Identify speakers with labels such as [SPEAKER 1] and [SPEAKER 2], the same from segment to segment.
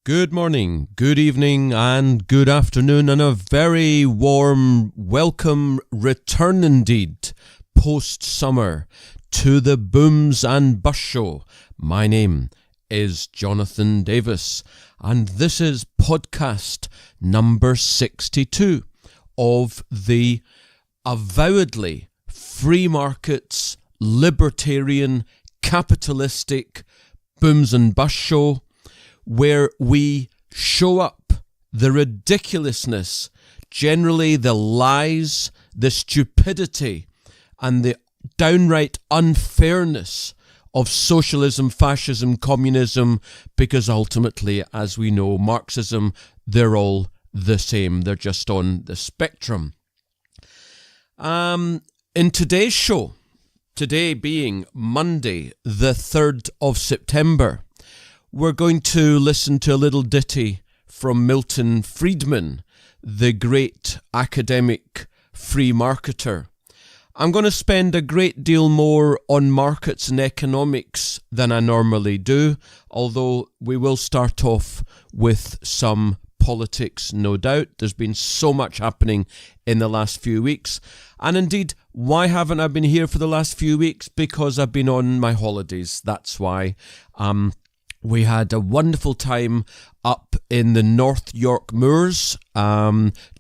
[SPEAKER 1] Good morning, good evening, and good afternoon, and a very warm welcome return indeed, post-summer, to the Booms and Bus Show. My name is Jonathan Davis, and this is podcast number 62 of the avowedly free markets, libertarian, capitalistic Booms and Bus Show, where we show up the ridiculousness, generally the lies, the stupidity, and the downright unfairness of socialism, fascism, communism, because ultimately, as we know, Marxism, they're all the same. They're just on the spectrum. In today's show, today being Monday, the 3rd of September, we're going to listen to a little ditty from Milton Friedman, the great academic free marketer. I'm going to spend a great deal more on markets and economics than I normally do, although we will start off with some politics, no doubt. There's been so much happening in the last few weeks. And indeed, why haven't I been here for the last few weeks? Because I've been on my holidays. That's why. We had a wonderful time up in the North York Moors,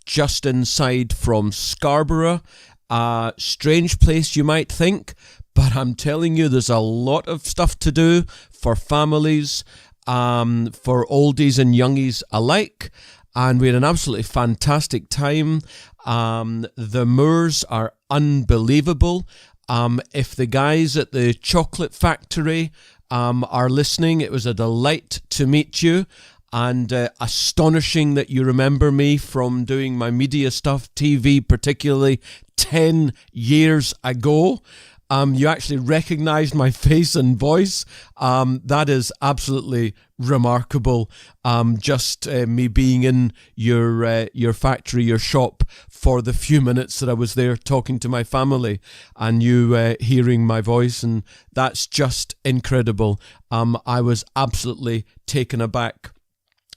[SPEAKER 1] just inside from Scarborough. Strange place you might think, but I'm telling you, there's a lot of stuff to do for families, for oldies and youngies alike. And we had an absolutely fantastic time. The moors are unbelievable. If the guys at the chocolate factory are listening, it was a delight to meet you, and astonishing that you remember me from doing my media stuff, TV particularly, 10 years ago. You actually recognized my face and voice. That is absolutely remarkable. Just me being in your factory, your shop, for the few minutes that I was there talking to my family, and you hearing my voice, and that's just incredible. I was absolutely taken aback.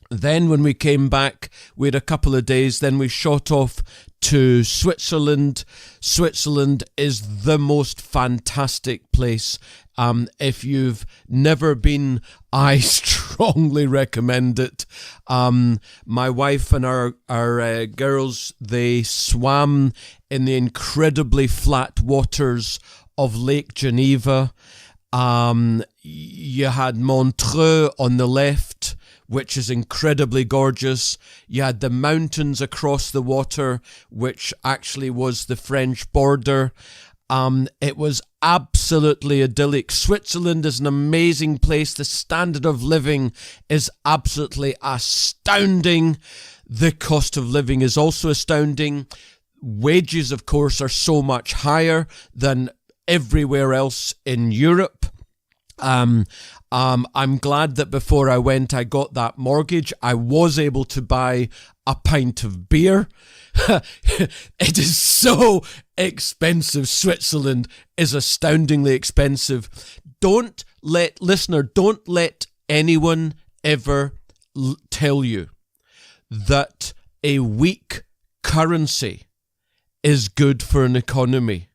[SPEAKER 1] Then when we came back, we had a couple of days, then we shot off to Switzerland. Switzerland is the most fantastic place. If you've never been, I strongly recommend it. My wife and our girls, they swam in the incredibly flat waters of Lake Geneva. You had Montreux on the left, which is incredibly gorgeous. You had the mountains across the water, which actually was the French border. It was absolutely idyllic. Switzerland is an amazing place. The standard of living is absolutely astounding. The cost of living is also astounding. Wages, of course, are so much higher than everywhere else in Europe. I'm glad that before I went, I got that mortgage. I was able to buy a pint of beer. It is so expensive. Switzerland is astoundingly expensive. Don't let anyone ever tell you that a weak currency is good for an economy.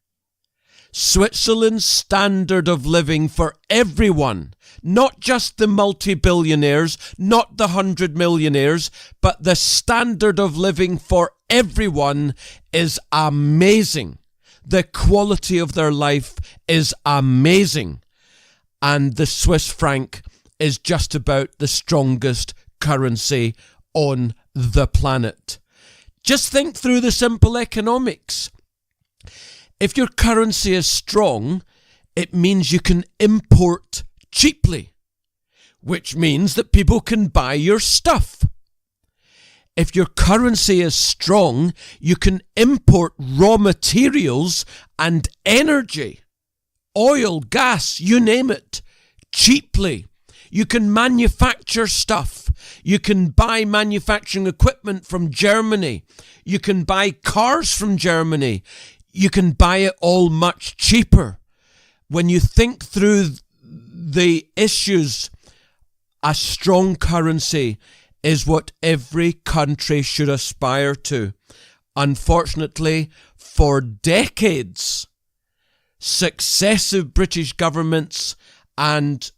[SPEAKER 1] Switzerland's standard of living for everyone, not just the multi-billionaires, not the 100 millionaires, but the standard of living for everyone is amazing. The quality of their life is amazing. And the Swiss franc is just about the strongest currency on the planet. Just think through the simple economics. If your currency is strong, it means you can import cheaply, which means that people can buy your stuff. If your currency is strong, you can import raw materials and energy, oil, gas, you name it, cheaply. You can manufacture stuff. You can buy manufacturing equipment from Germany. You can buy cars from Germany. You can buy it all much cheaper. When you think through the issues a strong currency is what every country should aspire to. Unfortunately, for decades, successive British governments and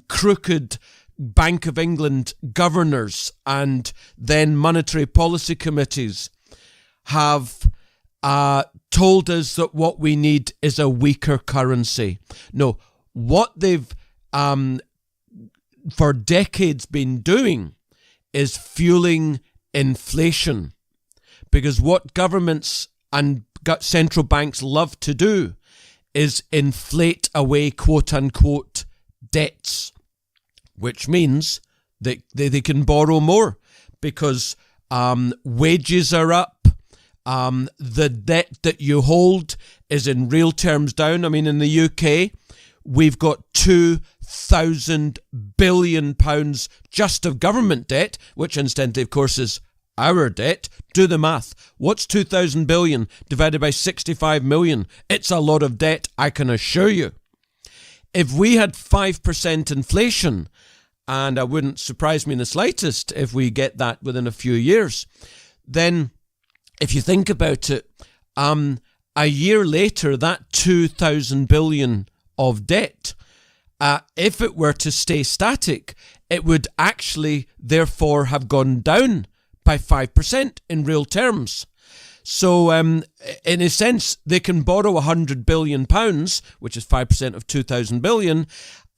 [SPEAKER 1] crooked Bank of England governors and then monetary policy committees have told us that what we need is a weaker currency. No, what they've for decades been doing is fueling inflation, because what governments and central banks love to do is inflate away quote-unquote debts, which means that they can borrow more because wages are up. The debt that you hold is in real terms down. I mean, in the UK, we've got £2,000 billion just of government debt, which incidentally, of course, is our debt. Do the math. What's 2,000 billion divided by 65 million? It's a lot of debt, I can assure you. If we had 5% inflation, and it wouldn't surprise me in the slightest if we get that within a few years, then if you think about it, a year later, that 2,000 billion of debt, if it were to stay static, it would actually therefore have gone down by 5% in real terms. So in a sense, they can borrow £100 billion, which is 5% of 2,000 billion,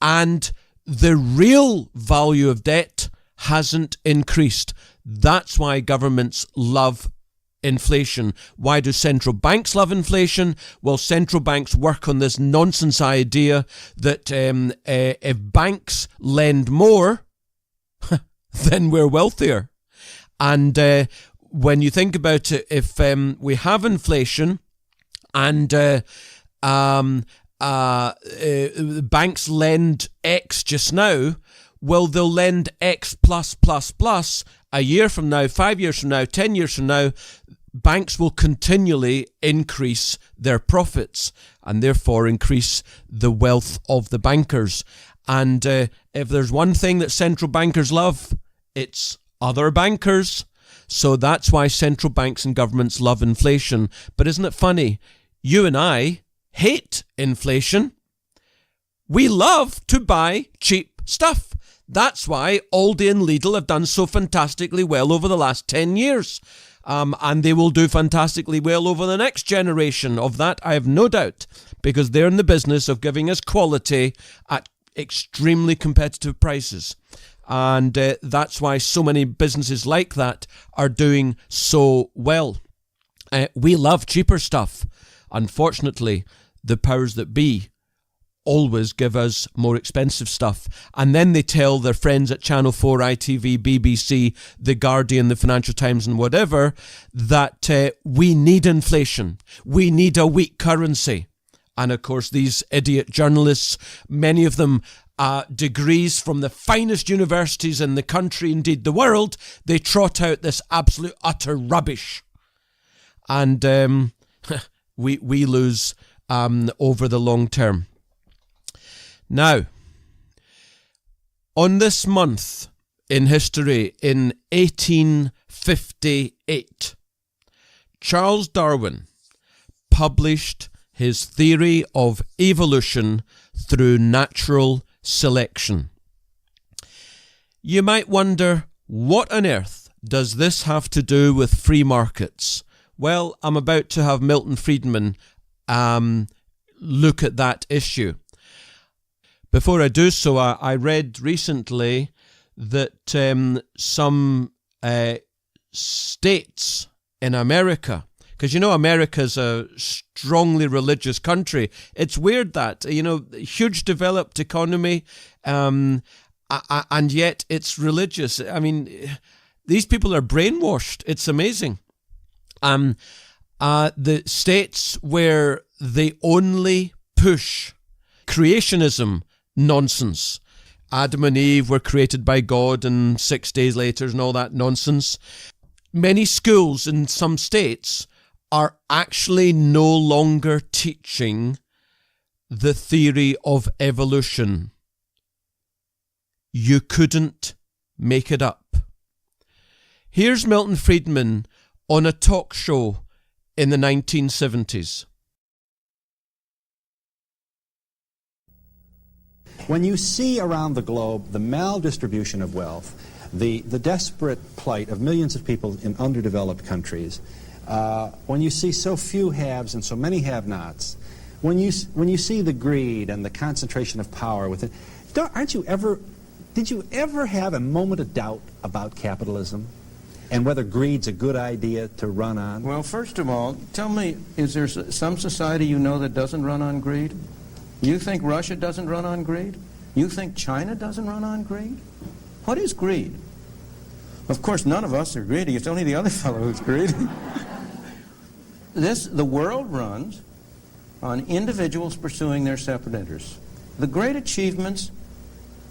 [SPEAKER 1] and the real value of debt hasn't increased. That's why governments love inflation. Why do central banks love inflation? Well, central banks work on this nonsense idea that if banks lend more, then we're wealthier. And when you think about it, if we have inflation and banks lend X just now, well, they'll lend X plus plus plus a year from now, 5 years from now, 10 years from now. Banks will continually increase their profits and therefore increase the wealth of the bankers. And if there's one thing that central bankers love, it's other bankers. So that's why central banks and governments love inflation. But isn't it funny? You and I hate inflation. We love to buy cheap stuff. That's why Aldi and Lidl have done so fantastically well over the last 10 years. And they will do fantastically well over the next generation. Of that, I have no doubt, because they're in the business of giving us quality at extremely competitive prices. And that's why so many businesses like that are doing so well. We love cheaper stuff. Unfortunately, the powers that be always give us more expensive stuff. And then they tell their friends at Channel 4, ITV, BBC, The Guardian, The Financial Times and whatever, that we need inflation. We need a weak currency. And of course, these idiot journalists, many of them degrees from the finest universities in the country, indeed the world, they trot out this absolute utter rubbish. And we lose over the long term. Now, on this month in history, in 1858, Charles Darwin published his theory of evolution through natural selection. You might wonder, what on earth does this have to do with free markets? Well, I'm about to have Milton Friedman look at that issue. Before I do so, I read recently that some states in America, because you know America's a strongly religious country. It's weird that, huge developed economy, and yet it's religious. I mean, these people are brainwashed. It's amazing. The states where they only push creationism nonsense. Adam and Eve were created by God and 6 days later and all that nonsense. Many schools in some states are actually no longer teaching the theory of evolution. You couldn't make it up. Here's Milton Friedman on a talk show in the 1970s.
[SPEAKER 2] When you see around the globe the maldistribution of wealth, the desperate plight of millions of people in underdeveloped countries, when you see so few haves and so many have-nots, when you see the greed and the concentration of power within, did you ever have a moment of doubt about capitalism and whether greed's a good idea to run on?
[SPEAKER 3] Well, first of all, tell me, is there some society you know that doesn't run on greed? You think Russia doesn't run on greed? You think China doesn't run on greed? What is greed? Of course, none of us are greedy. It's only the other fellow who's greedy. The world runs on individuals pursuing their separate interests. The great achievements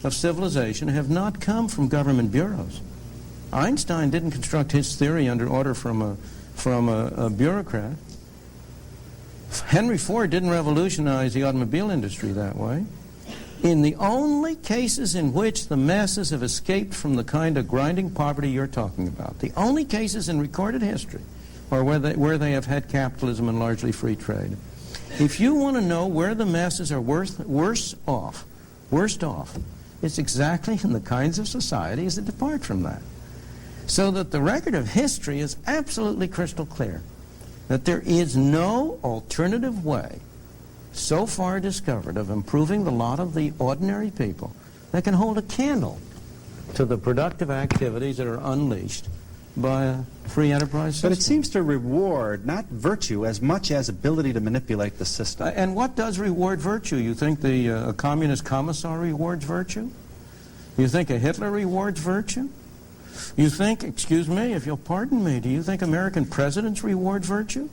[SPEAKER 3] of civilization have not come from government bureaus. Einstein didn't construct his theory under order from a bureaucrat. Henry Ford didn't revolutionize the automobile industry that way. In the only cases in which the masses have escaped from the kind of grinding poverty you're talking about, the only cases in recorded history are where they have had capitalism and largely free trade. If you want to know where the masses are worst off, it's exactly in the kinds of societies that depart from that. So that the record of history is absolutely crystal clear, that there is no alternative way so far discovered of improving the lot of the ordinary people that can hold a candle to the productive activities that are unleashed by a free enterprise system.
[SPEAKER 2] But it seems to reward not virtue as much as ability to manipulate the system.
[SPEAKER 3] And what does reward virtue? You think a communist commissar rewards virtue? You think a Hitler rewards virtue? You think, excuse me, if you'll pardon me, do you think American presidents reward virtue?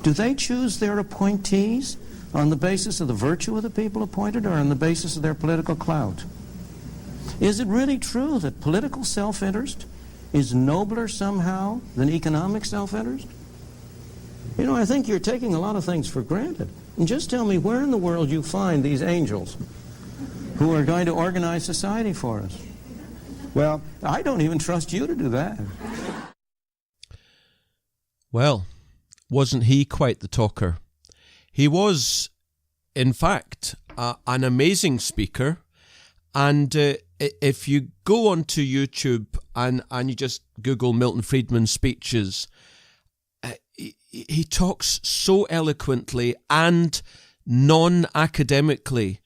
[SPEAKER 3] Do they choose their appointees on the basis of the virtue of the people appointed or on the basis of their political clout? Is it really true that political self-interest is nobler somehow than economic self-interest? You know, I think you're taking a lot of things for granted. And just tell me where in the world you find these angels who are going to organize society for us.
[SPEAKER 2] Well,
[SPEAKER 3] I don't even trust you to do that.
[SPEAKER 1] Well, wasn't he quite the talker? He was, in fact, an amazing speaker. And if you go onto YouTube and you just Google Milton Friedman speeches, he talks so eloquently and non-academically.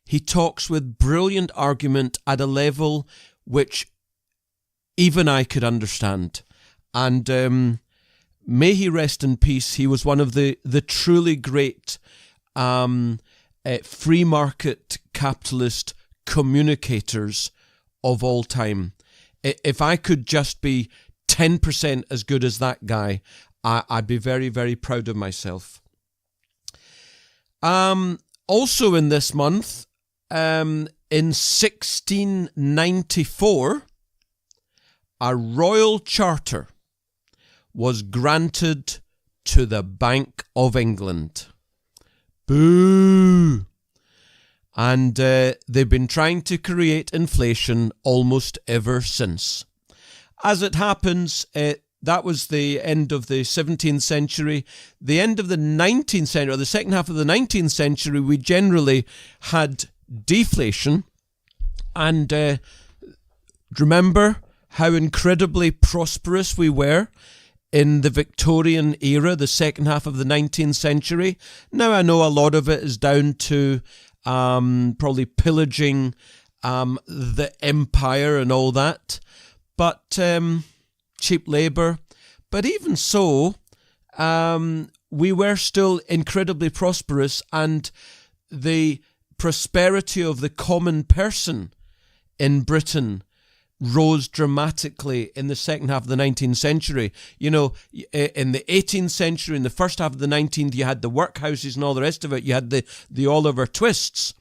[SPEAKER 1] He talks with brilliant argument at a level which even I could understand. And may he rest in peace. He was one of the truly great free market capitalist communicators of all time. If I could just be 10% as good as that guy, I'd be very, very proud of myself. Also in this month, in 1694, a royal charter was granted to the Bank of England. Boo! And they've been trying to create inflation almost ever since. As it happens, that was the end of the 17th century. The end of the 19th century, or the second half of the 19th century, we generally had deflation. And remember how incredibly prosperous we were in the Victorian era, the second half of the 19th century. Now I know a lot of it is down to probably pillaging the empire and all that, but cheap labour. But even so, we were still incredibly prosperous, and the prosperity of the common person in Britain rose dramatically in the second half of the 19th century. You know, in the 18th century, in the first half of the 19th, you had the workhouses and all the rest of it. You had the Oliver Twists.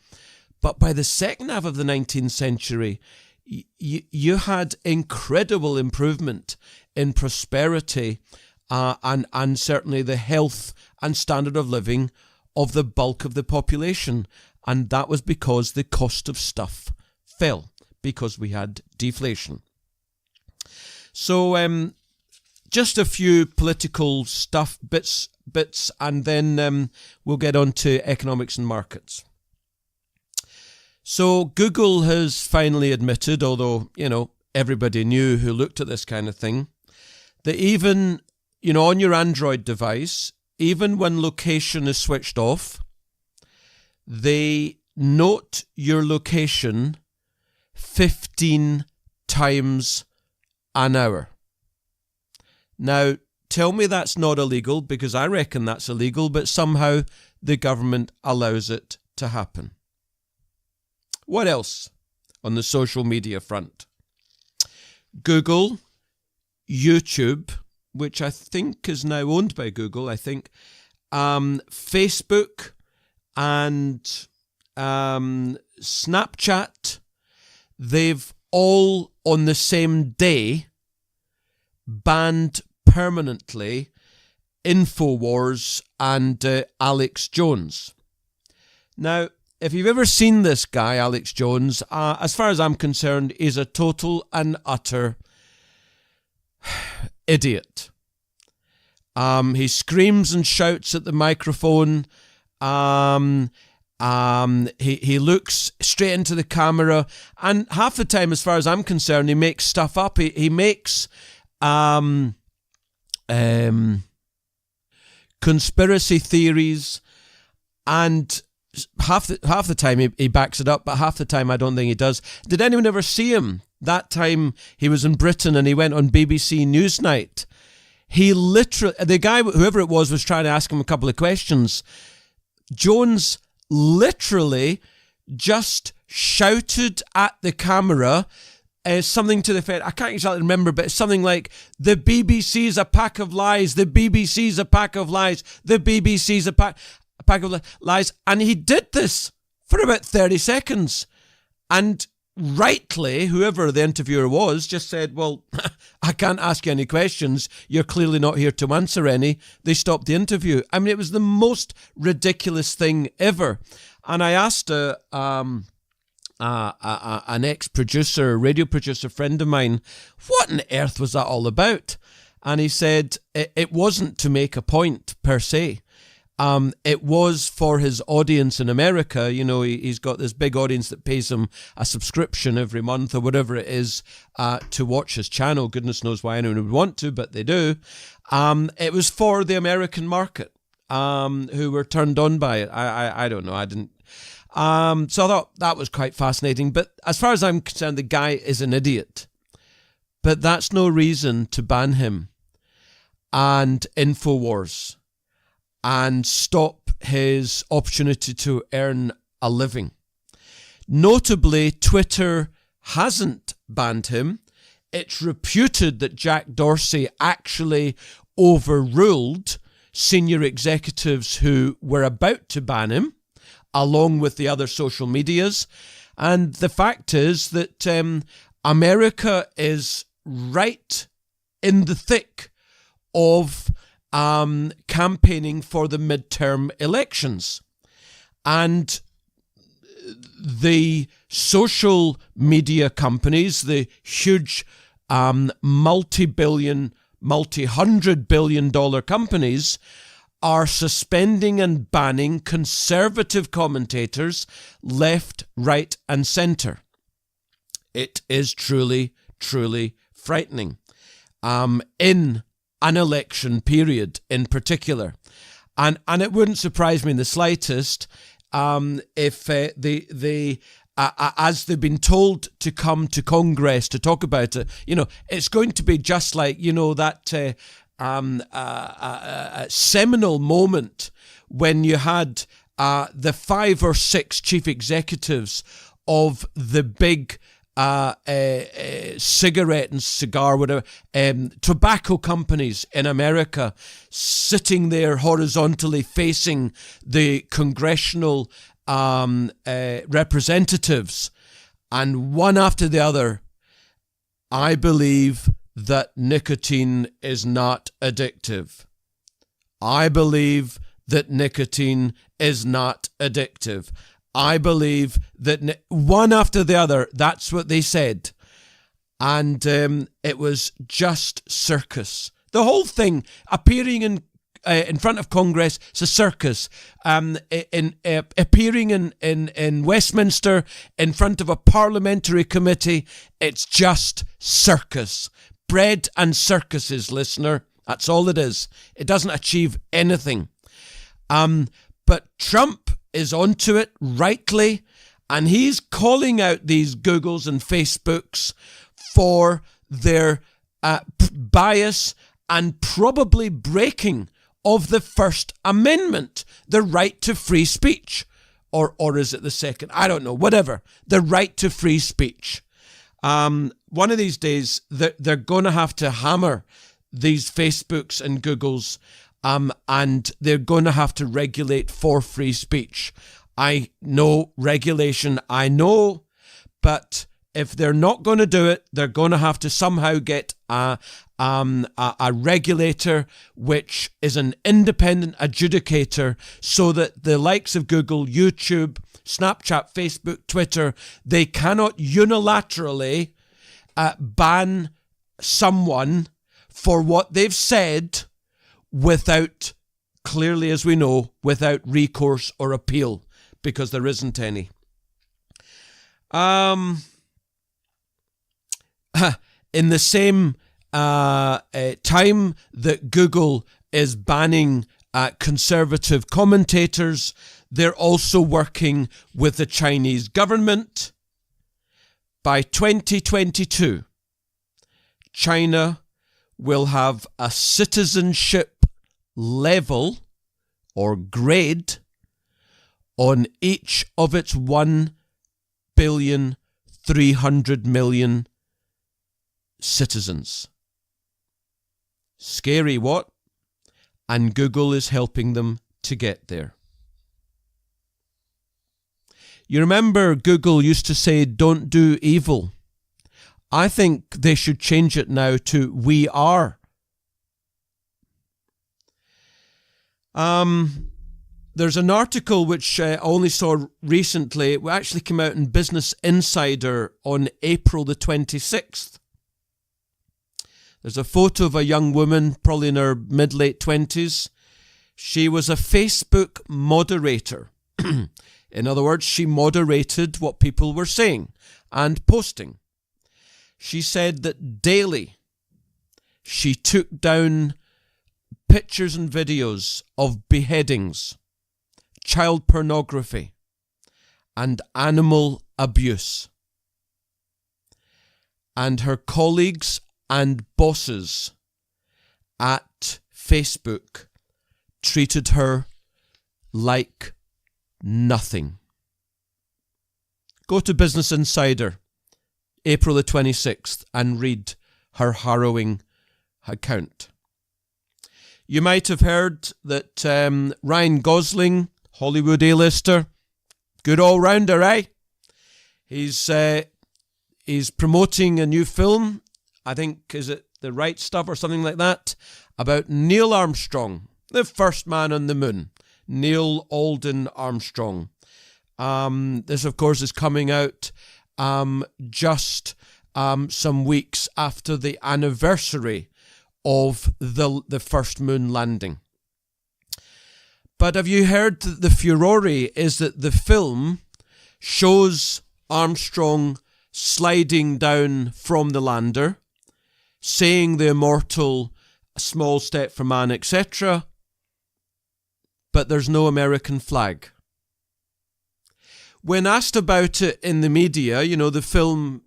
[SPEAKER 1] But by the second half of the 19th century, you had incredible improvement in prosperity and certainly the health and standard of living of the bulk of the population. And that was because the cost of stuff fell because we had deflation. So just a few political stuff, bits, and then we'll get on to economics and markets. So Google has finally admitted, although, everybody knew who looked at this kind of thing, that even, on your Android device, even when location is switched off, they note your location 15 times an hour. Now, tell me that's not illegal, because I reckon that's illegal, but somehow the government allows it to happen. What else on the social media front? Google, YouTube, which I think is now owned by Google, Facebook and Snapchat, they've all on the same day banned permanently InfoWars and Alex Jones. Now, if you've ever seen this guy, Alex Jones, as far as I'm concerned, is a total and utter idiot. He screams and shouts at the microphone. He looks straight into the camera, and half the time, as far as I'm concerned, he makes stuff up. He makes conspiracy theories, and half the time he backs it up, but half the time I don't think he does. Did anyone ever see him? That time he was in Britain and he went on BBC Newsnight. He literally, the guy, whoever it was trying to ask him a couple of questions. Jones literally just shouted at the camera something to the effect, I can't exactly remember, but it's something like, the BBC's a pack of lies, the BBC's a pack of lies, the BBC's a pack of lies. And he did this for about 30 seconds. And rightly, whoever the interviewer was just said, well, I can't ask you any questions. You're clearly not here to answer any. They stopped the interview. I mean, it was the most ridiculous thing ever. And I asked an ex-producer, radio producer friend of mine, what on earth was that all about? And he said it wasn't to make a point per se. It was for his audience in America. He's got this big audience that pays him a subscription every month or whatever it is to watch his channel. Goodness knows why anyone would want to, but they do. It was for the American market who were turned on by it. I don't know. I didn't. So I thought that was quite fascinating. But as far as I'm concerned, the guy is an idiot. But that's no reason to ban him and InfoWars and stop his opportunity to earn a living. Notably, Twitter hasn't banned him. It's reputed that Jack Dorsey actually overruled senior executives who were about to ban him, along with the other social medias. And the fact is that America is right in the thick of campaigning for the midterm elections. And the social media companies, the huge multi-hundred billion dollar companies, are suspending and banning conservative commentators left, right, and centre. It is truly, truly frightening. In an election period in particular. And it wouldn't surprise me in the slightest if as they've been told to come to Congress to talk about it, it's going to be just like, that seminal moment when you had the 5 or 6 chief executives of the big cigarette and cigar, whatever, tobacco companies in America sitting there horizontally facing the congressional representatives, and one after the other, I believe that nicotine is not addictive. I believe that nicotine is not addictive. I believe that one after the other, that's what they said. And it was just circus. The whole thing, appearing in front of Congress, it's a circus. Appearing in Westminster in front of a parliamentary committee, it's just circus. Bread and circuses, listener. That's all it is. It doesn't achieve anything. But Trump is onto it rightly, and he's calling out these Googles and Facebooks for their bias and probably breaking of the First Amendment, the right to free speech. Or is it the second? I don't know, whatever. The right to free speech. One of these days, they're going to have to hammer these Facebooks and Googles, and they're going to have to regulate for free speech. I know regulation, I know, but if they're not going to do it, they're going to have to somehow get a regulator which is an independent adjudicator, so that the likes of Google, YouTube, Snapchat, Facebook, Twitter, they cannot unilaterally ban someone for what they've said without, clearly as we know, without recourse or appeal, because there isn't any. In the same time that Google is banning conservative commentators, they're also working with the Chinese government. By 2022, China will have a citizenship level or grade on each of its 1,300,000,000 citizens. Scary, what? And Google is helping them to get there. You remember Google used to say, "Don't do evil." I think they should change it now to "we are." There's an article which I only saw recently. It actually came out in Business Insider on April the 26th. There's a photo of a young woman, probably in her mid-late 20s. She was a Facebook moderator. In other words, she moderated what people were saying and posting. She said that daily she took down pictures and videos of beheadings, child pornography, and animal abuse. And her colleagues and bosses at Facebook treated her like nothing. Go to Business Insider, April the 26th, and read her harrowing account. You might have heard that Ryan Gosling, Hollywood A-lister, good all-rounder, eh? He's promoting a new film, I think, is it The Right Stuff or something like that, about Neil Armstrong, the first man on the moon, Neil Alden Armstrong. This, of course, is coming out just some weeks after the anniversary of the first moon landing. But have you heard that the furore is that the film shows Armstrong sliding down from the lander, saying the immortal "a small step for man," etc., but there's no American flag. When asked about it in the media, you know, the film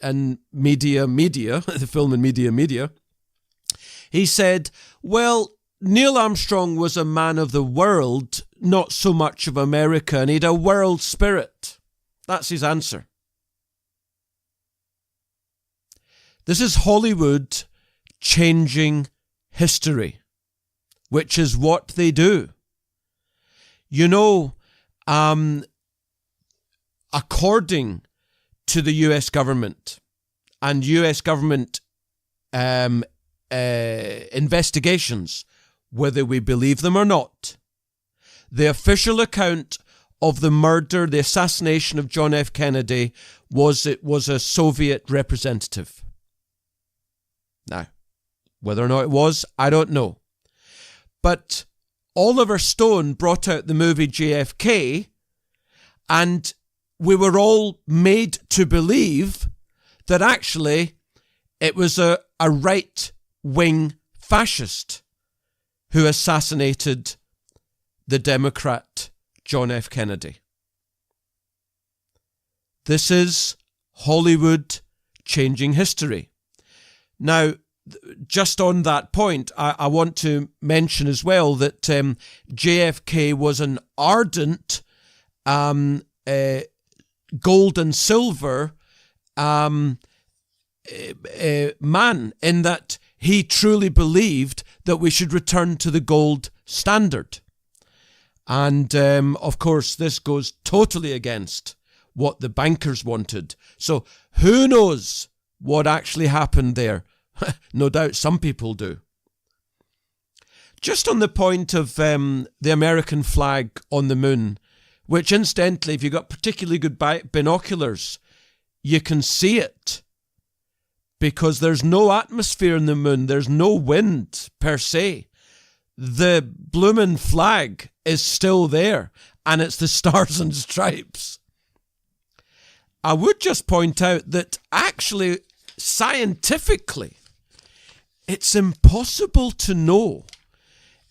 [SPEAKER 1] and media, the film and media, he said, well, Neil Armstrong was a man of the world, not so much of America, and he had a world spirit. That's his answer. This is Hollywood changing history, which is what they do. You know, according to the US government and US government investigations, whether we believe them or not, the official account of the murder, the assassination of John F. Kennedy was it was a Soviet representative. Now, whether or not it was, I don't know. But Oliver Stone brought out the movie JFK, and we were all made to believe that actually it was a right-wing fascist who assassinated the Democrat John F. Kennedy. This is Hollywood changing history. Now, just on that point, I want to mention as well that JFK was an ardent gold and silver man, in that he truly believed that we should return to the gold standard. And of course, this goes totally against what the bankers wanted. So who knows what actually happened there? No doubt some people do. Just on the point of the American flag on the moon, which incidentally, if you've got particularly good binoculars, you can see it, because there's no atmosphere in the moon, there's no wind per se. The bloomin' flag is still there, and it's the stars and stripes. I would just point out that actually, scientifically, it's impossible to know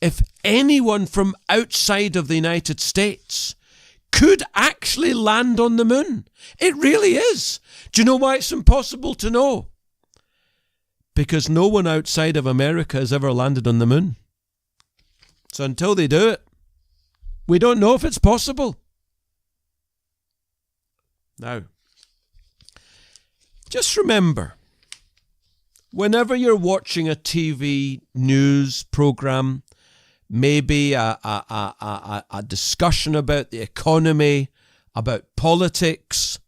[SPEAKER 1] if anyone from outside of the United States could actually land on the moon. It really is. Do you know why it's impossible to know? Because no one outside of America has ever landed on the moon. So until they do it, we don't know if it's possible. Now, just remember, whenever you're watching a TV news program, maybe a discussion about the economy, about politics,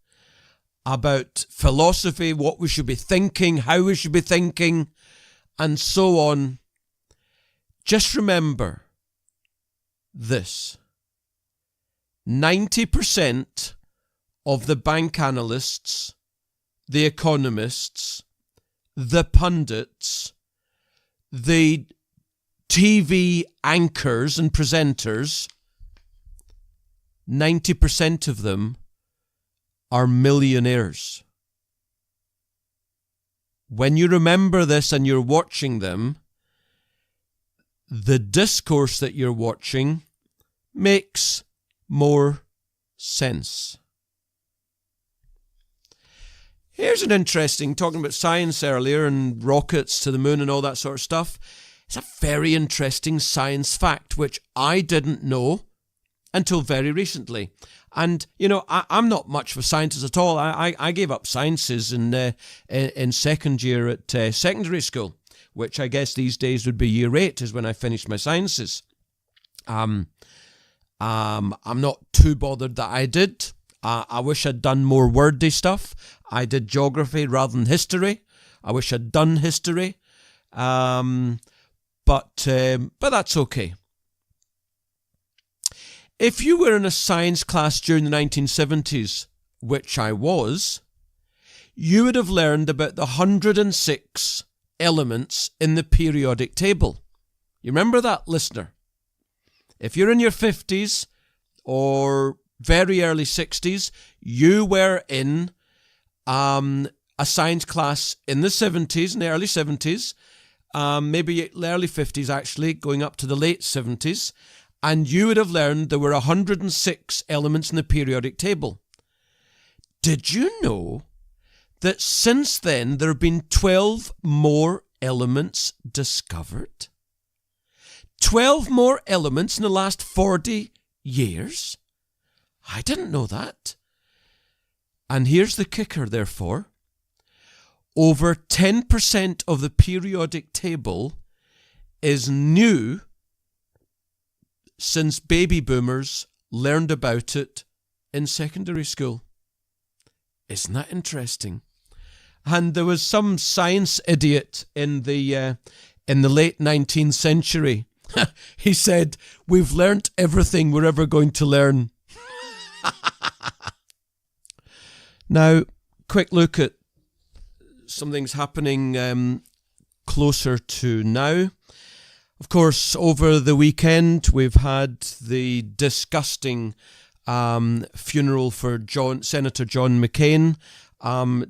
[SPEAKER 1] about philosophy, what we should be thinking, how we should be thinking, and so on, just remember this. 90% of the bank analysts, the economists, the pundits, the TV anchors and presenters, 90% of them are millionaires. When you remember this and you're watching them, the discourse that you're watching makes more sense. Here's an interesting, talking about science earlier and rockets to the moon and all that sort of stuff. It's a very interesting science fact, which I didn't know until very recently. And, you know, I'm not much of a scientist at all. I gave up sciences in second year at secondary school, which I guess these days would be year 8 is when I finished my sciences. I'm not too bothered that I did. I wish I'd done more wordy stuff. I did geography rather than history. I wish I'd done history. But that's okay. If you were in a science class during the 1970s, which I was, you would have learned about the 106 elements in the periodic table. You remember that, listener? If you're in your 50s or very early 60s, you were in a science class in the 70s, in the early 70s, maybe the early 50s actually, going up to the late 70s, and you would have learned there were 106 elements in the periodic table. Did you know that since then there have been 12 more elements discovered? 12 more elements in the last 40 years? I didn't know that. And here's the kicker, therefore. Over 10% of the periodic table is new since baby boomers learned about it in secondary school. Isn't that interesting? And there was some science idiot in the late 19th century. He said, "We've learnt everything we're ever going to learn." Now, quick look at something's happening closer to now. Of course, over the weekend, we've had the disgusting funeral for Senator John McCain.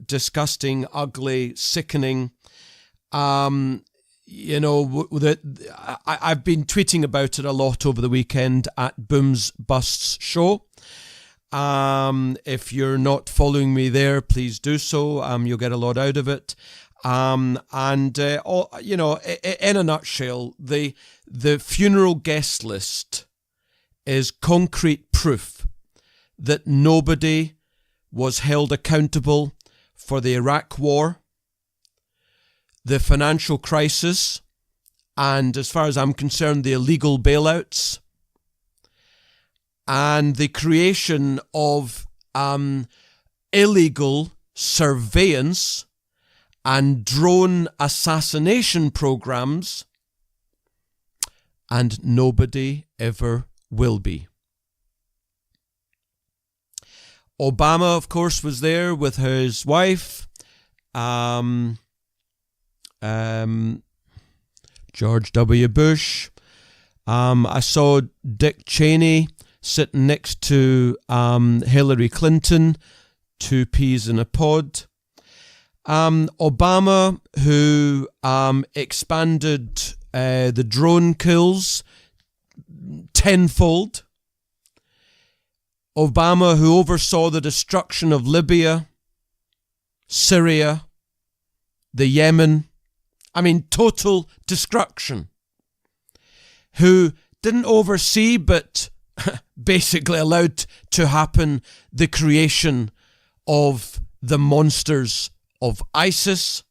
[SPEAKER 1] Disgusting, ugly, sickening. You know, I've been tweeting about it a lot over the weekend at Boom's Busts Show. If you're not following me there, please do so. You'll get a lot out of it. You know, in a nutshell, the funeral guest list is concrete proof that nobody was held accountable for the Iraq War, the financial crisis, and as far as I'm concerned, the illegal bailouts, and the creation of illegal surveillance and drone assassination programs, and nobody ever will be. Obama, of course, was there with his wife, George W. Bush. I saw Dick Cheney sitting next to Hillary Clinton, two peas in a pod. Obama, who expanded the drone kills tenfold. Obama, who oversaw the destruction of Libya, Syria, the Yemen. I mean, total destruction. Who didn't oversee, but basically allowed to happen, the creation of the monsters of ISIS.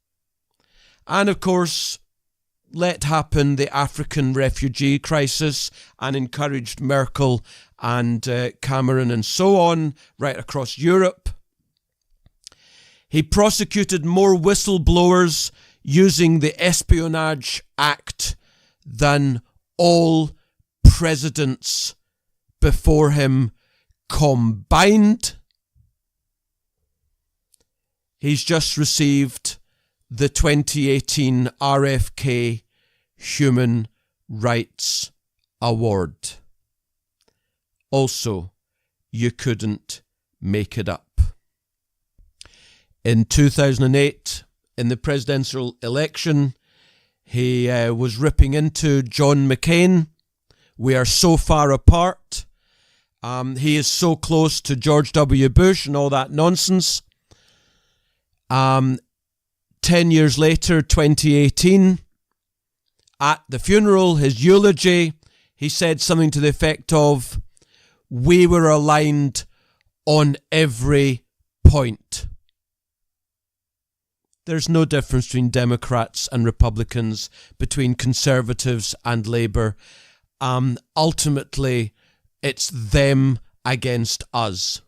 [SPEAKER 1] And of course, let happen the African refugee crisis and encouraged Merkel and Cameron and so on right across Europe. He prosecuted more whistleblowers using the Espionage Act than all presidents before him combined. He's just received the 2018 RFK Human Rights Award. Also, you couldn't make it up. In 2008, in the presidential election, he was ripping into John McCain. We are so far apart. He is so close to George W. Bush and all that nonsense. 10 years later, 2018, at the funeral, his eulogy, he said something to the effect of, "We were aligned on every point." There's no difference between Democrats and Republicans, between Conservatives and Labour. Ultimately, it's them against us.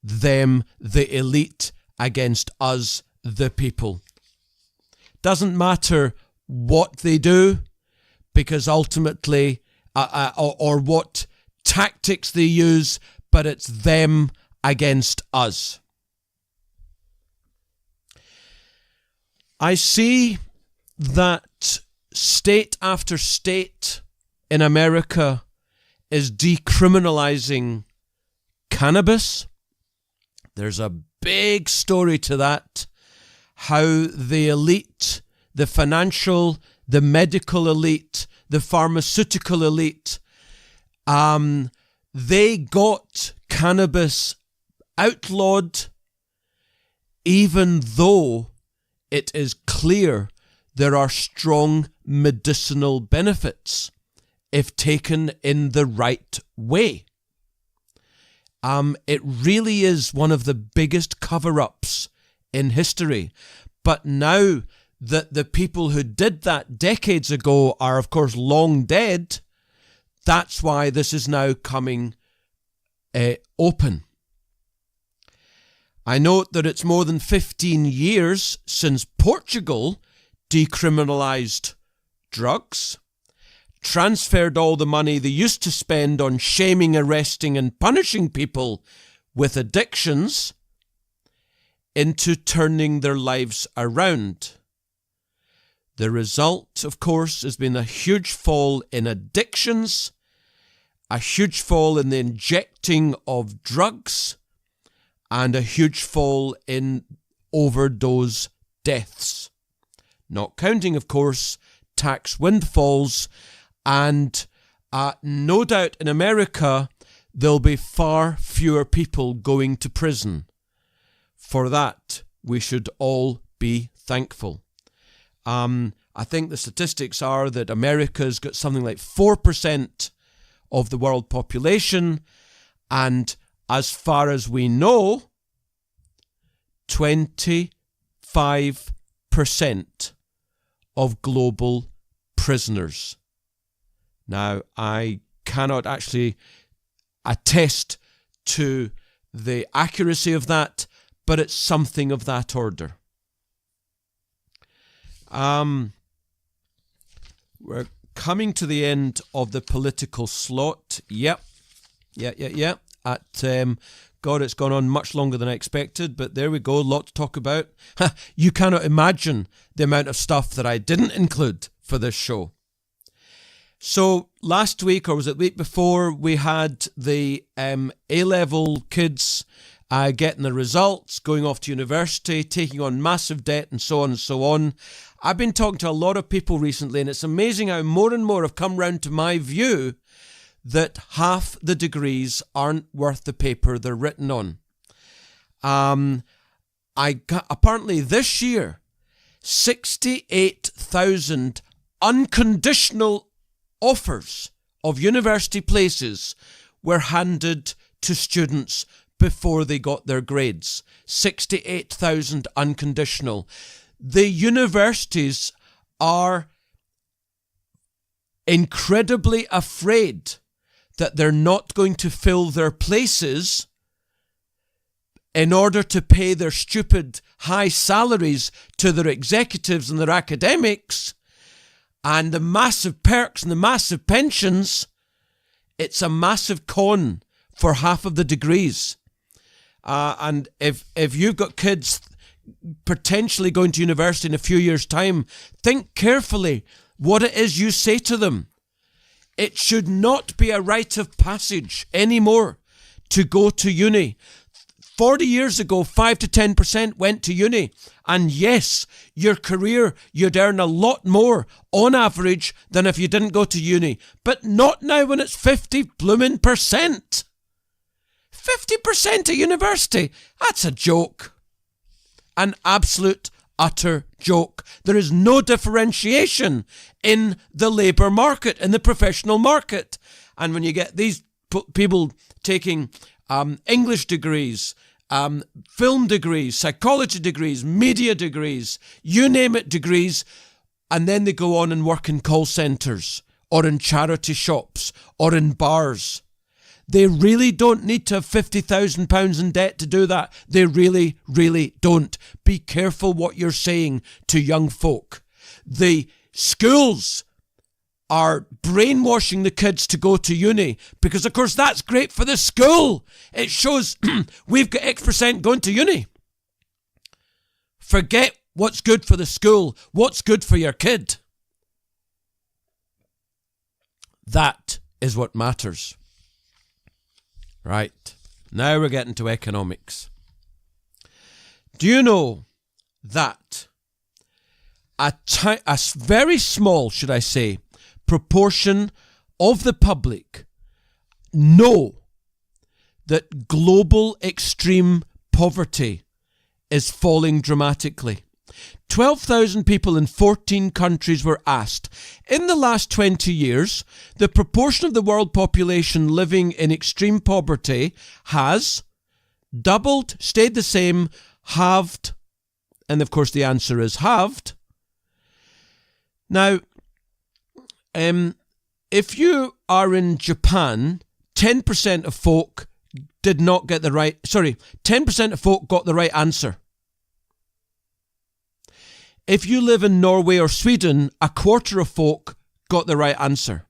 [SPEAKER 1] Them, the elite, against us, the people. Doesn't matter what they do, because ultimately, or what tactics they use, but it's them against us. I see that state after state in America is decriminalizing cannabis. There's a big story to that, how the elite, the financial, the medical elite, the pharmaceutical elite, they got cannabis outlawed, even though it is clear there are strong medicinal benefits if taken in the right way. It really is one of the biggest cover-ups in history. But now that the people who did that decades ago are, of course, long dead, that's why this is now coming open. I note that it's more than 15 years since Portugal decriminalised drugs. transferred all the money they used to spend on shaming, arresting and punishing people with addictions into turning their lives around. The result, of course, has been a huge fall in addictions, a huge fall in the injecting of drugs, and a huge fall in overdose deaths. Not counting, of course, tax windfalls, and no doubt in America there'll be far fewer people going to prison. For that, we should all be thankful. I think the statistics are that America's got something like 4% of the world population, and as far as we know, 25% of global prisoners. Now, I cannot actually attest to the accuracy of that, but it's something of that order. We're coming to the end of the political slot. Yep. God, it's gone on much longer than I expected, but there we go, a lot to talk about. You cannot imagine the amount of stuff that I didn't include for this show. So last week, or was it the week before, we had the A-level kids getting the results, going off to university, taking on massive debt, and so on and so on. I've been talking to a lot of people recently, and it's amazing how more and more have come round to my view that half the degrees aren't worth the paper they're written on. Apparently this year, 68,000 unconditional offers of university places were handed to students before they got their grades. 68,000 unconditional. The universities are incredibly afraid that they're not going to fill their places in order to pay their stupid high salaries to their executives and their academics, and the massive perks and the massive pensions. It's a massive con for half of the degrees. And if you've got kids potentially going to university in a few years' time, think carefully what it is you say to them. It should not be a rite of passage anymore to go to uni. 40 years ago, 5 to 10% went to uni. And yes, your career, you'd earn a lot more on average than if you didn't go to uni. But not now when it's 50%. 50% at university. That's a joke. An absolute, utter joke. There is no differentiation in the labour market, in the professional market. And when you get these people taking English degrees, film degrees, psychology degrees, media degrees, you name it, degrees, and then they go on and work in call centres or in charity shops or in bars. They really don't need to have £50,000 in debt to do that. They really, really don't. Be careful what you're saying to young folk. The schools are brainwashing the kids to go to uni because, of course, that's great for the school. It shows we've got X% going to uni. Forget what's good for the school. What's good for your kid? That is what matters. Right, now we're getting to economics. Do you know that a very small, should I say, proportion of the public know that global extreme poverty is falling dramatically? 12,000 people in 14 countries were asked. In the last 20 years, the proportion of the world population living in extreme poverty has doubled, stayed the same, halved, and of course the answer is halved. Now, if you are in Japan, 10% of folk did not get the right, 10% of folk got the right answer. If you live in Norway or Sweden, a quarter of folk got the right answer.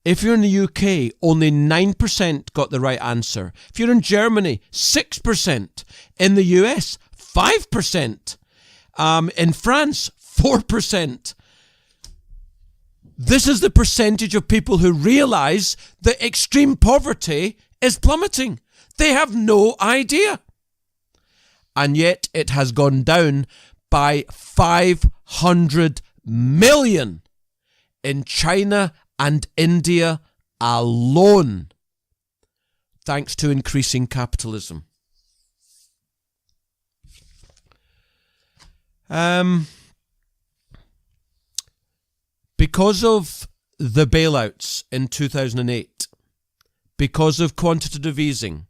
[SPEAKER 1] If you're in the UK, only 9% got the right answer. If you're in Germany, 6%. In the US, 5%. In France, 4%. This is the percentage of people who realise that extreme poverty is plummeting. They have no idea. And yet it has gone down by 500 million in China and India alone, thanks to increasing capitalism. Because of the bailouts in 2008, because of quantitative easing,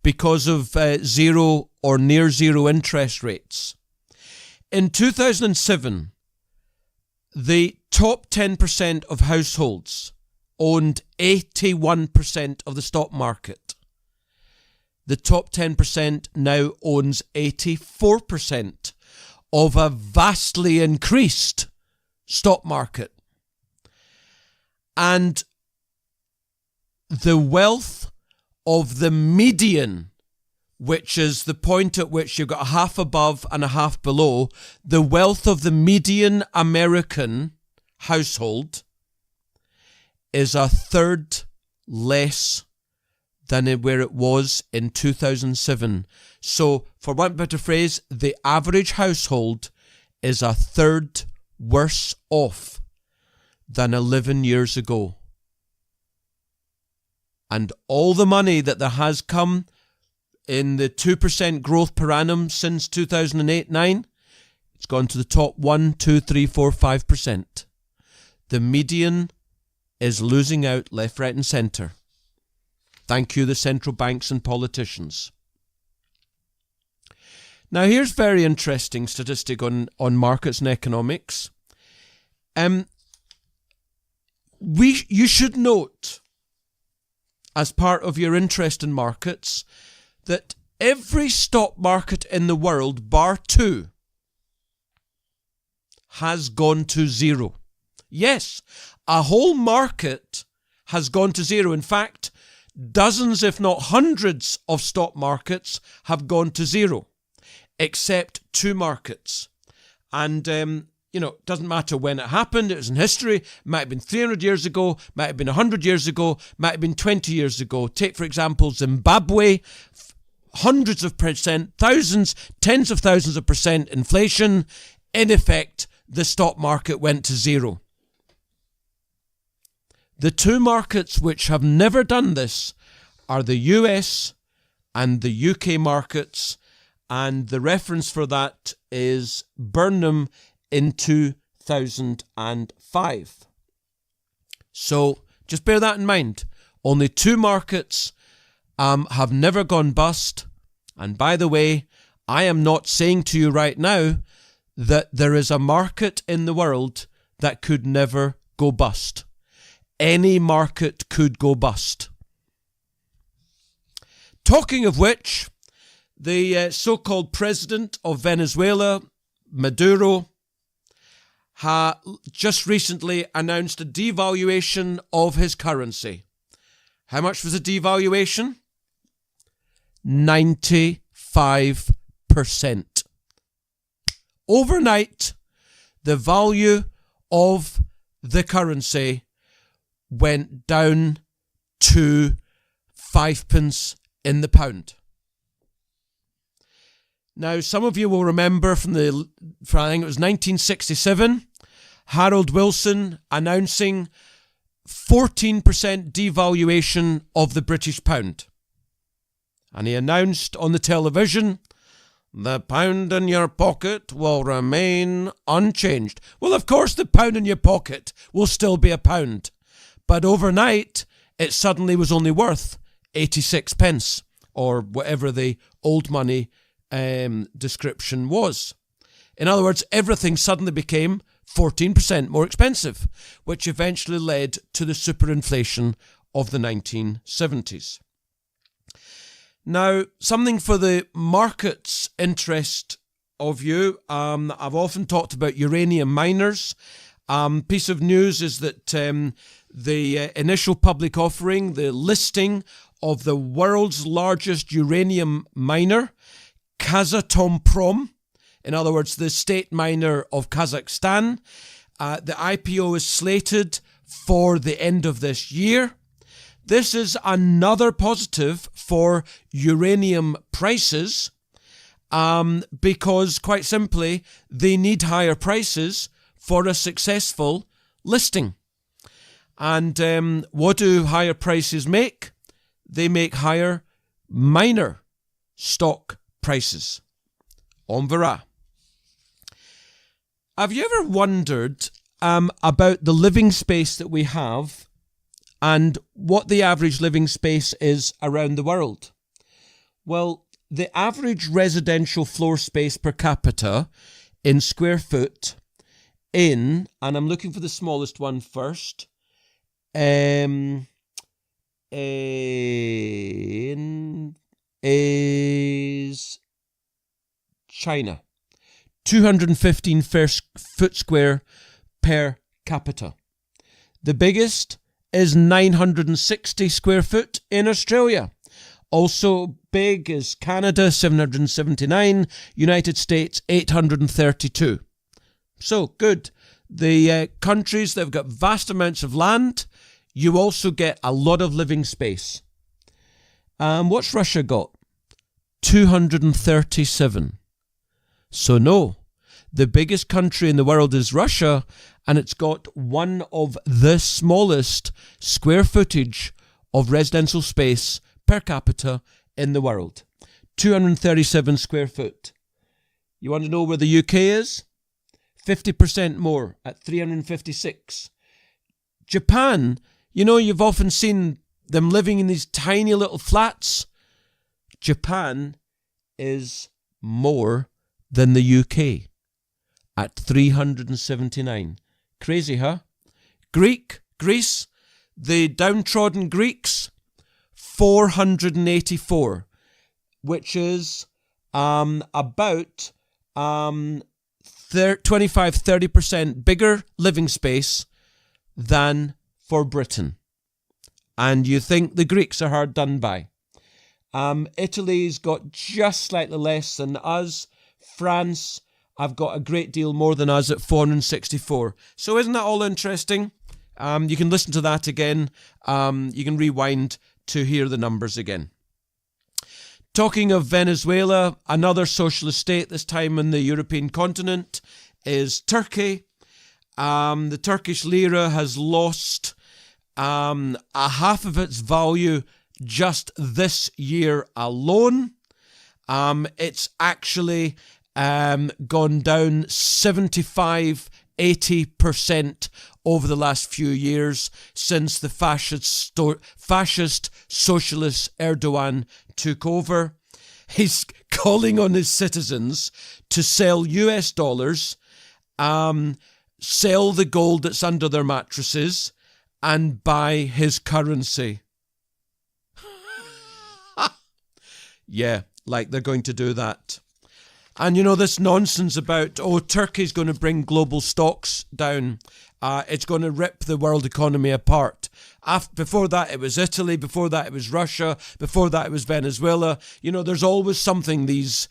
[SPEAKER 1] because of zero or near zero interest rates, in 2007, the top 10% of households owned 81% of the stock market. The top 10% now owns 84% of a vastly increased stock market. And the wealth of the median, which is the point at which you've got a half above and a half below, the wealth of the median American household is a third less than where it was in 2007. So, for one better phrase, the average household is a third worse off than 11 years ago. And all the money that there has come in the 2% growth per annum since 2008-9, it's gone to the top 1, 2, 3, 4, 5%. The median is losing out left, right and centre. Thank you, the central banks and politicians. Now here's very interesting statistic on markets and economics. You should note, as part of your interest in markets, that every stock market in the world, bar 2, has gone to zero. Yes, a whole market has gone to zero. In fact, dozens, if not hundreds, of stock markets have gone to zero, except 2 markets. And, it doesn't matter when it happened. It was in history. It might have been 300 years ago, might have been 100 years ago, might have been 20 years ago. Take, for example, Zimbabwe, hundreds of percent, thousands, tens of thousands of percent inflation. In effect, the stock market went to zero. The 2 markets which have never done this are the US and the UK markets, and the reference for that is Burnham in 2005. So just bear that in mind. Only 2 markets have never gone bust. And by the way, I am not saying to you right now that there is a market in the world that could never go bust. Any market could go bust. Talking of which, the so-called president of Venezuela, Maduro, just recently announced a devaluation of his currency. How much was the devaluation? 95%. Overnight, the value of the currency went down to 5 pence in the pound. Now, some of you will remember from I think it was 1967, Harold Wilson announcing 14% devaluation of the British pound. And he announced on the television, the pound in your pocket will remain unchanged. Well, of course, the pound in your pocket will still be a pound. But overnight, it suddenly was only worth 86 pence, or whatever the old money description was. In other words, everything suddenly became 14% more expensive, which eventually led to the superinflation of the 1970s. Now, something for the market's interest of you. I've often talked about uranium miners. Piece of news is that the initial public offering, the listing of the world's largest uranium miner, Kazatomprom, in other words, the state miner of Kazakhstan, the IPO is slated for the end of this year. This is another positive for uranium prices because, quite simply, they need higher prices for a successful listing. And what do higher prices make? They make higher miner stock prices. On verra. Have you ever wondered about the living space that we have and what the average living space is around the world? Well, the average residential floor space per capita in square foot and I'm looking for the smallest one first, is China. 215 foot square per capita. The biggest is 960 square foot in Australia. Also big is Canada, 779, United States, 832. So, good. The countries that have got vast amounts of land, you also get a lot of living space. What's Russia got? 237. So no, the biggest country in the world is Russia, and it's got one of the smallest square footage of residential space per capita in the world. 237 square foot. You want to know where the UK is? 50% more at 356. Japan, you know, you've often seen them living in these tiny little flats. Japan is more than the UK at 379. Crazy, huh? Greece, the downtrodden Greeks, 484, which is about 25-30% bigger living space than for Britain. And you think the Greeks are hard done by. Italy's got just slightly less than us. France have got a great deal more than us at 464. So isn't that all interesting? You can listen to that again. You can rewind to hear the numbers again. Talking of Venezuela, another socialist state, this time in the European continent, is Turkey. The Turkish lira has lost a half of its value just this year alone. It's actually gone down 75-80% over the last few years since the fascist socialist Erdogan took over. He's calling on his citizens to sell US dollars, sell the gold that's under their mattresses, and buy his currency. Yeah, like they're going to do that. And you know, this nonsense about, Turkey's going to bring global stocks down. It's going to rip the world economy apart. Before that, it was Italy. Before that, it was Russia. Before that, it was Venezuela. You know, there's always something these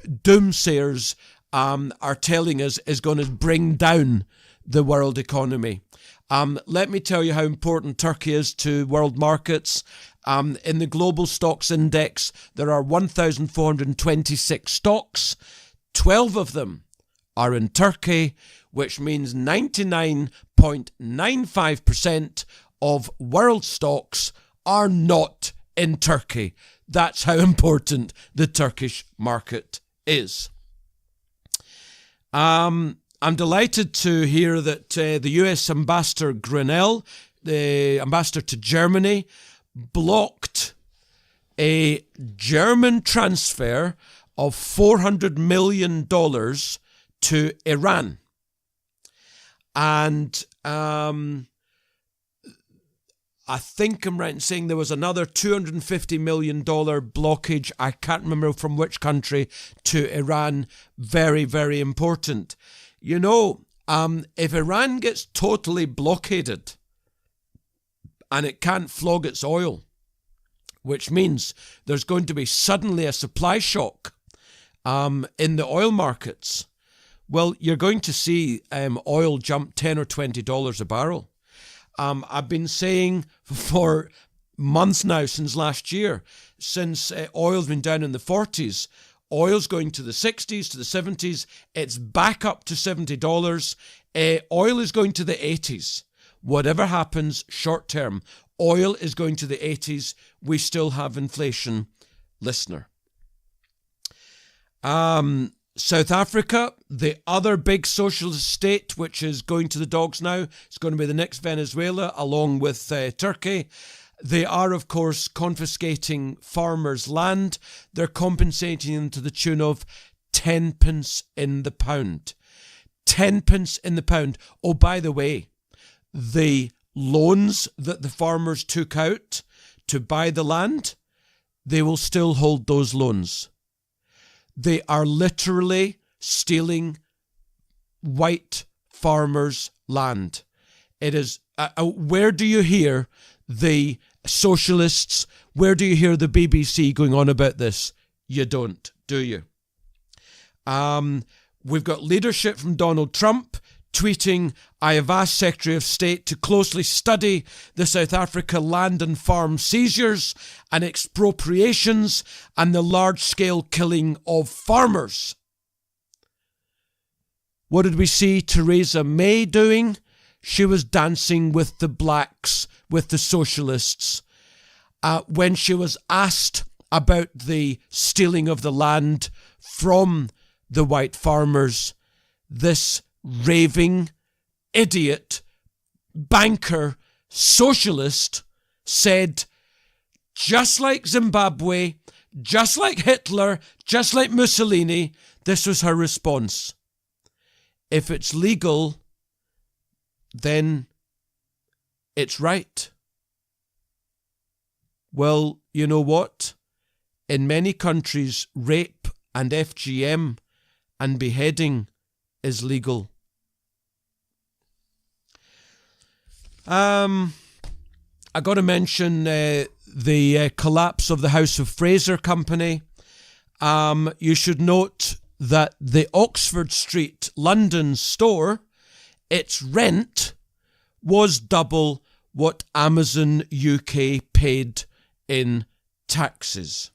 [SPEAKER 1] doomsayers are telling us is going to bring down the world economy. Let me tell you how important Turkey is to world markets. In the global stocks index, there are 1,426 stocks. 12 of them are in Turkey, which means 99.95% of world stocks are not in Turkey. That's how important the Turkish market is. I'm delighted to hear that the US Ambassador Grinnell, the ambassador to Germany, blocked a German transfer of $400 million to Iran. And I think I'm right in saying there was another $250 million blockage, I can't remember from which country, to Iran. Very, very important. You know, If Iran gets totally blockaded and it can't flog its oil, which means there's going to be suddenly a supply shock in the oil markets, well, you're going to see oil jump $10 or $20 a barrel. I've been saying for months now, since last year, since oil's been down in the 40s, oil's going to the 60s, to the 70s. It's back up to $70. Oil is going to the 80s. Whatever happens short term, oil is going to the 80s. We still have inflation, listener. South Africa, the other big socialist state, which is going to the dogs now, it's going to be the next Venezuela, along with Turkey. They are, of course, confiscating farmers' land. They're compensating them to the tune of 10 pence in the pound. 10 pence in the pound. Oh, by the way, the loans that the farmers took out to buy the land, they will still hold those loans. They are literally stealing white farmers' land. It is, where do you hear the socialists, where do you hear the BBC going on about this? You don't, do you? We've got leadership from Donald Trump tweeting, I have asked Secretary of State to closely study the South Africa land and farm seizures and expropriations and the large-scale killing of farmers. What did we see Theresa May doing? She was dancing with the blacks, with the socialists. When she was asked about the stealing of the land from the white farmers, this raving, idiot, banker, socialist said, just like Zimbabwe, just like Hitler, just like Mussolini, this was her response. If it's legal, then it's right. Well, you know what? In many countries, rape and FGM and beheading is legal. I got to mention the collapse of the House of Fraser company. You should note that the Oxford Street London store, its rent was double what Amazon UK paid in taxes.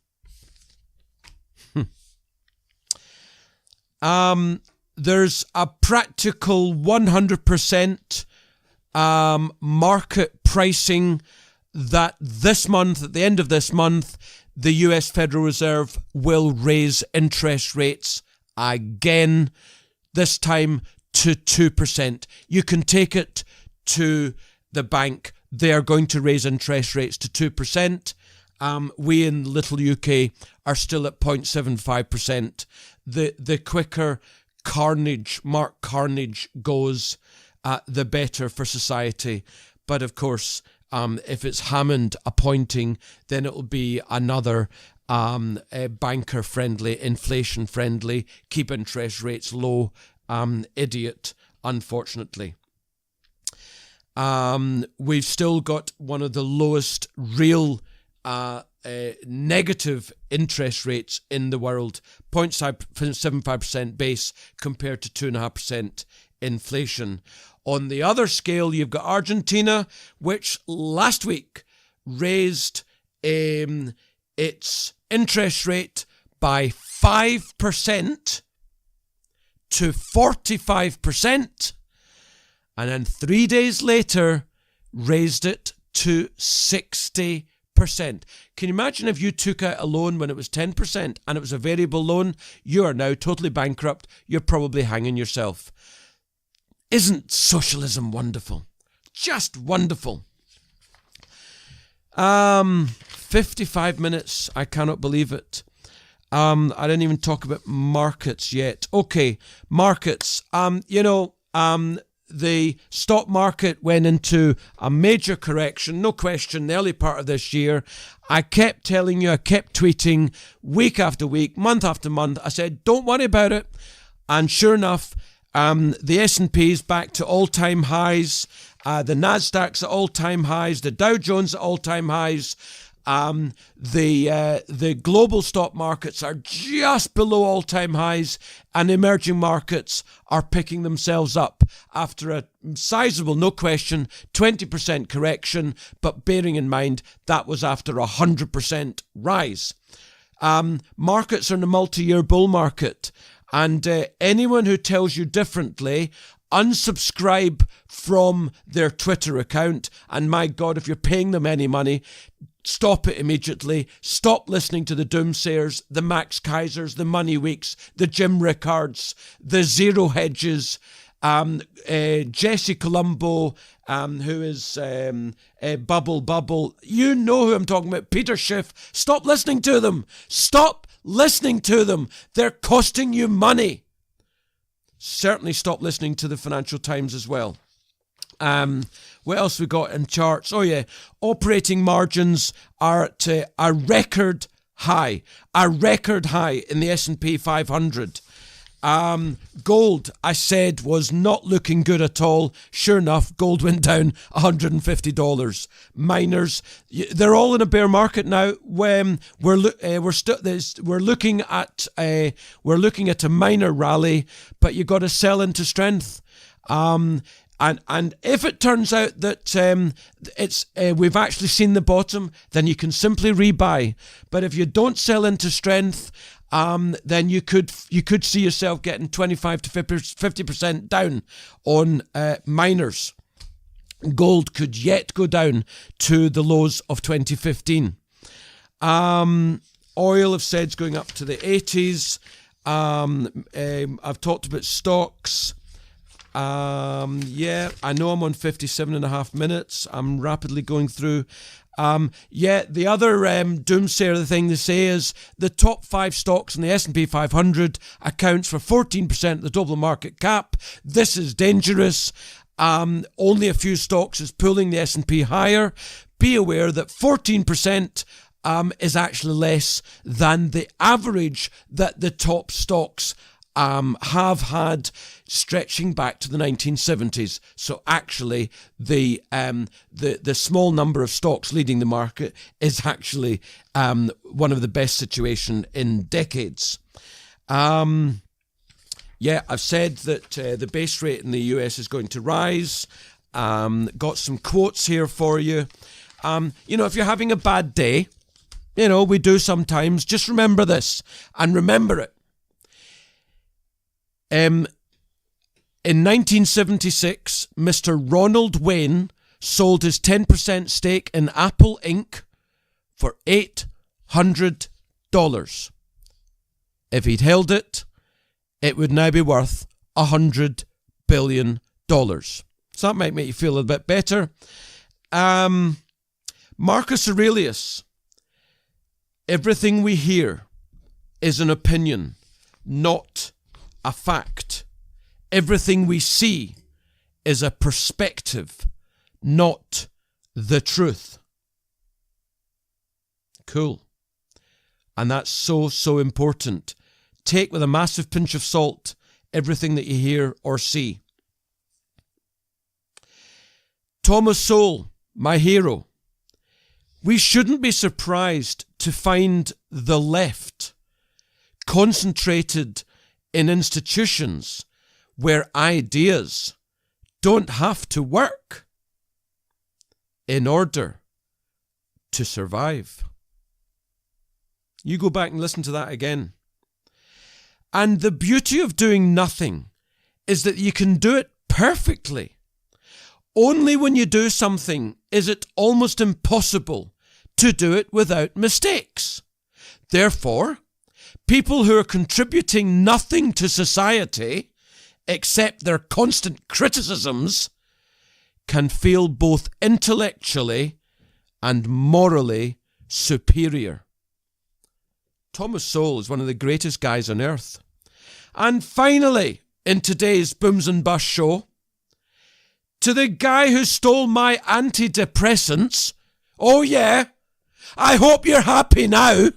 [SPEAKER 1] There's a practical 100% market pricing that this month, at the end of this month, the US Federal Reserve will raise interest rates again, this time to 2%. You can take it to the bank. They are going to raise interest rates to 2%. We in little UK are still at 0.75%. The quicker Mark Carnage goes, the better for society. But of course, if it's Hammond appointing, then it will be another banker-friendly, inflation-friendly, keep interest rates low idiot, unfortunately. We've still got one of the lowest real negative interest rates in the world, 0.75% base compared to 2.5% inflation. On the other scale, you've got Argentina, which last week raised its interest rate by 5% to 45%, and then 3 days later raised it to 60%. Can you imagine if you took out a loan when it was 10% and it was a variable loan? You are now totally bankrupt. You're probably hanging yourself. Isn't socialism wonderful? Just wonderful. 55 minutes. I cannot believe it. I didn't even talk about markets yet. Okay, markets. The stock market went into a major correction, no question, the early part of this year. I kept telling you, I kept tweeting week after week, month after month. I said, don't worry about it. And sure enough, The S&P is back to all-time highs. The Nasdaq's at all-time highs. The Dow Jones at all-time highs. The global stock markets are just below all-time highs, and emerging markets are picking themselves up after a sizable, no question, 20% correction, but bearing in mind that was after a 100% rise. Markets are in a multi-year bull market, and anyone who tells you differently, unsubscribe from their Twitter account, and my God, if you're paying them any money, stop it immediately. Stop listening to the doomsayers, the Max Kaisers, the Money Weeks, the Jim Rickards, the Zero Hedges, Jesse Colombo, who is Bubble. You know who I'm talking about. Peter Schiff. Stop listening to them. Stop listening to them. They're costing you money. Certainly stop listening to the Financial Times as well. What else we got in charts? Oh yeah, operating margins are at a record high in the S&P 500. Gold, I said, was not looking good at all. Sure enough, gold went down $150. Miners, they're all in a bear market now. When we're looking at a minor rally, but you got to sell into strength. And if it turns out that we've actually seen the bottom, then you can simply rebuy. But if you don't sell into strength, then you could see yourself getting 25 to 50% down on miners. Gold could yet go down to the lows of 2015. Oil, I've said, is going up to the 80s. I've talked about stocks. Yeah, I know I'm on 57.5 minutes. I'm rapidly going through. The other doomsayer thing they say is the top 5 stocks in the S&P 500 accounts for 14% of the global market cap. This is dangerous. Only a few stocks is pulling the S&P higher. Be aware that 14% is actually less than the average that the top stocks have had stretching back to the 1970s. So actually the small number of stocks leading the market is actually one of the best situation in decades. I've said that the base rate in the US is going to rise. Got some quotes here for you. If you're having a bad day, we do sometimes, just remember this and remember it. In 1976, Mr. Ronald Wayne sold his 10% stake in Apple Inc. for $800. If he'd held it, it would now be worth $100 billion. So that might make you feel a little bit better. Marcus Aurelius, everything we hear is an opinion, not a fact. Everything we see is a perspective, not the truth. Cool. And that's so important. Take with a massive pinch of salt everything that you hear or see. Thomas Sowell, my hero. We shouldn't be surprised to find the left concentrated in institutions where ideas don't have to work in order to survive. You go back and listen to that again. And the beauty of doing nothing is that you can do it perfectly. Only when you do something is it almost impossible to do it without mistakes. Therefore, people who are contributing nothing to society except their constant criticisms can feel both intellectually and morally superior. Thomas Sowell is one of the greatest guys on earth. And finally, in today's Booms and Bust show, to the guy who stole my antidepressants, oh yeah, I hope you're happy now.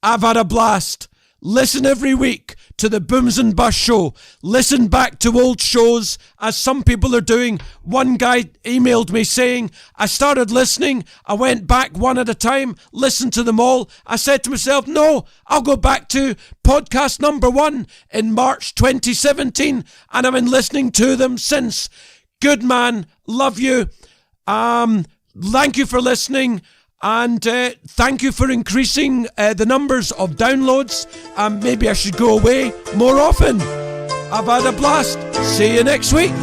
[SPEAKER 1] I've had a blast. Listen every week to the Booms and Bust show. Listen back to old shows, as some people are doing. One guy emailed me saying, I started listening, I went back one at a time, listened to them all. I said to myself, no, I'll go back to podcast number 1 in March 2017, and I've been listening to them since. Good man, love you. Thank you for listening. And thank you for increasing the numbers of downloads. Maybe I should go away more often. I've had a blast. See you next week.